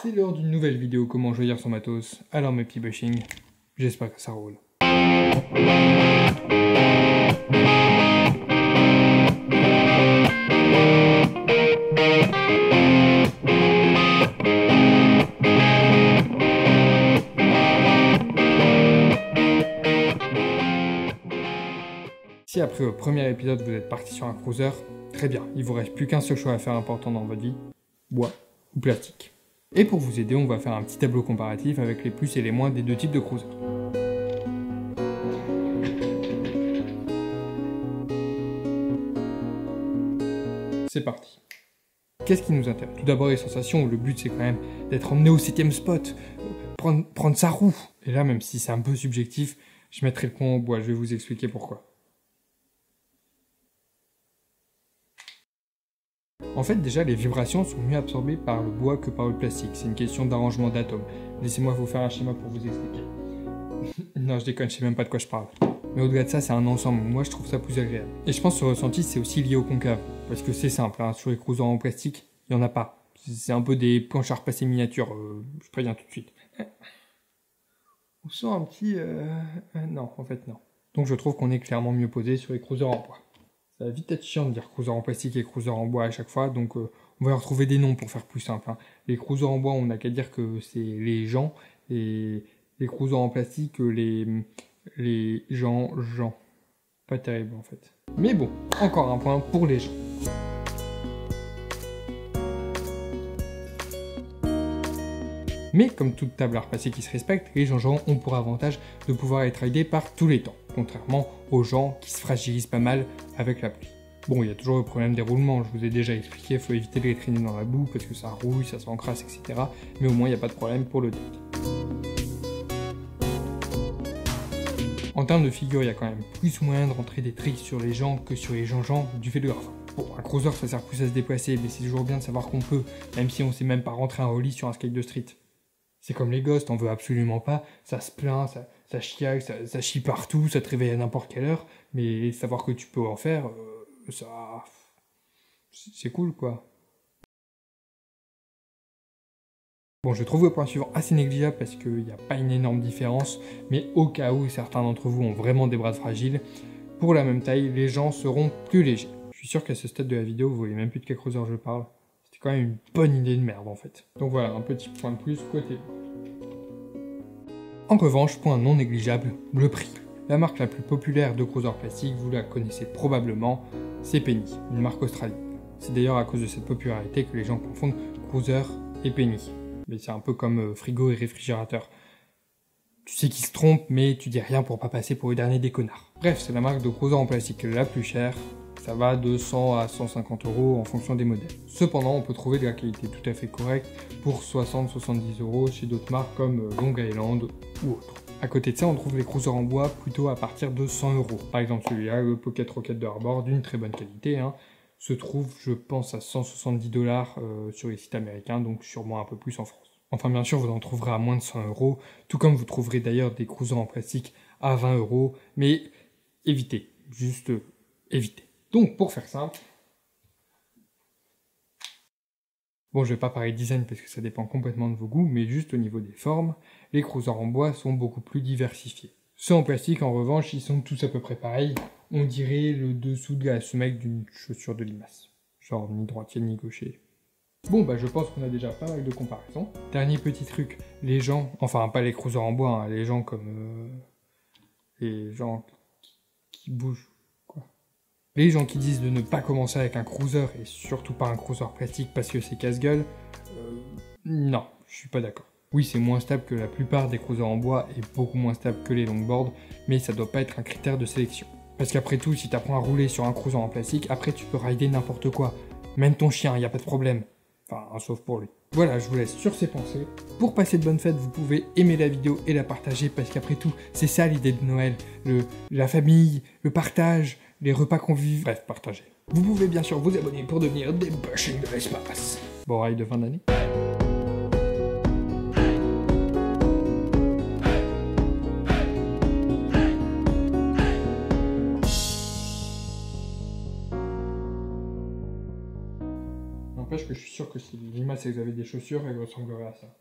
C'est l'heure d'une nouvelle vidéo comment choisir son matos. Alors mes petits bushings, j'espère que ça roule. Si après le premier épisode vous êtes parti sur un cruiser, très bien, il vous reste plus qu'un seul choix à faire important dans votre vie, bois ou plastique. Et pour vous aider, on va faire un petit tableau comparatif avec les plus et les moins des deux types de cruisers. C'est parti. Qu'est-ce qui nous intéresse? Tout d'abord les sensations, le but c'est quand même d'être emmené au 7ème spot, prendre sa roue. Et là, même si c'est un peu subjectif, je mettrai le point en bois, je vais vous expliquer pourquoi. En fait, déjà, les vibrations sont mieux absorbées par le bois que par le plastique. C'est une question d'arrangement d'atomes. Laissez-moi vous faire un schéma pour vous expliquer. Non, je déconne, je sais même pas de quoi je parle. Mais au-delà de ça, c'est un ensemble. Moi, je trouve ça plus agréable. Et je pense que ce ressenti, c'est aussi lié au concave. Parce que c'est simple, hein, sur les cruisers en plastique, il n'y en a pas. C'est un peu des planches à repasser miniatures. Je préviens tout de suite. On sent un petit... Non, en fait, non. Donc, je trouve qu'on est clairement mieux posé sur les cruisers en bois. Ça va vite être chiant de dire cruiser en plastique et cruiser en bois à chaque fois, donc on va retrouver des noms pour faire plus simple. Hein. Les cruisers en bois, on n'a qu'à dire que c'est les gens, et les cruisers en plastique, les gens. Pas terrible en fait. Mais bon, encore un point pour les gens. Mais comme toute table à repasser qui se respecte, les gens ont pour avantage de pouvoir être aidés par tous les temps, contrairement aux gens qui se fragilisent pas mal avec la pluie. Bon, il y a toujours le problème des roulements, je vous ai déjà expliqué, il faut éviter de les traîner dans la boue parce que ça rouille, ça s'encrasse, etc. Mais au moins, il n'y a pas de problème pour le deck. En termes de figure, il y a quand même plus moyen de rentrer des tricks sur les gens que sur les gens du fait de leur fin. Bon, un cruiser, ça sert plus à se déplacer, mais c'est toujours bien de savoir qu'on peut, même si on sait même pas rentrer un rolly sur un skate de street. C'est comme les gosses, t'en veux absolument pas, ça se plaint, ça chiaille, ça chie partout, ça te réveille à n'importe quelle heure, mais savoir que tu peux en faire, ça... c'est cool, quoi. Bon, je trouve le point suivant assez négligeable parce qu'il n'y a pas une énorme différence, mais au cas où certains d'entre vous ont vraiment des bras fragiles, pour la même taille, les gens seront plus légers. Je suis sûr qu'à ce stade de la vidéo, vous voyez même plus de quel cruiser je parle. C'est quand même une bonne idée de merde en fait. Donc voilà, un petit point de plus côté. En revanche, point non négligeable, le prix. La marque la plus populaire de cruiser plastique, vous la connaissez probablement, c'est Penny, une marque australienne. C'est d'ailleurs à cause de cette popularité que les gens confondent cruiser et Penny. Mais c'est un peu comme frigo et réfrigérateur. Tu sais qu'ils se trompent, mais tu dis rien pour pas passer pour le dernier des connards. Bref, c'est la marque de cruiser en plastique la plus chère. Ça va de 100 à 150 € en fonction des modèles. Cependant, on peut trouver de la qualité tout à fait correcte pour 60-70 € chez d'autres marques comme Long Island ou autres. À côté de ça, on trouve les cruisers en bois plutôt à partir de 100 €. Par exemple, celui-là, le Pocket Rocket de Harbor, d'une très bonne qualité, hein, se trouve, je pense, à 170 $ sur les sites américains, donc sûrement un peu plus en France. Enfin, bien sûr, vous en trouverez à moins de 100 €, tout comme vous trouverez d'ailleurs des cruisers en plastique à 20 €, mais évitez, juste évitez. Donc, pour faire simple, bon, je vais pas parler de design parce que ça dépend complètement de vos goûts, mais juste au niveau des formes, les cruisers en bois sont beaucoup plus diversifiés. Ceux en plastique, en revanche, ils sont tous à peu près pareils. On dirait le dessous de la semelle d'une chaussure de limace. Genre ni droitier ni gaucher. Bon, bah je pense qu'on a déjà pas mal de comparaisons. Dernier petit truc, les gens, enfin pas les cruisers en bois, hein, les gens comme... les gens qui bougent. Les gens qui disent de ne pas commencer avec un cruiser, et surtout pas un cruiser plastique parce que c'est casse-gueule, non, je suis pas d'accord. Oui, c'est moins stable que la plupart des cruisers en bois et beaucoup moins stable que les longboards, mais ça doit pas être un critère de sélection. Parce qu'après tout, si t'apprends à rouler sur un cruiser en plastique, après tu peux rider n'importe quoi. Même ton chien, y a pas de problème. Enfin, sauf pour lui. Voilà, je vous laisse sur ces pensées. Pour passer de bonnes fêtes, vous pouvez aimer la vidéo et la partager, parce qu'après tout, c'est ça l'idée de Noël. La famille, le partage, les repas conviviaux, bref, partagez. Vous pouvez bien sûr vous abonner pour devenir des bushings de l'espace. Bon rail de fin d'année. N'empêche l'image que je suis sûr que si l'image, si vous avez des chaussures, elle ressemblerait à ça.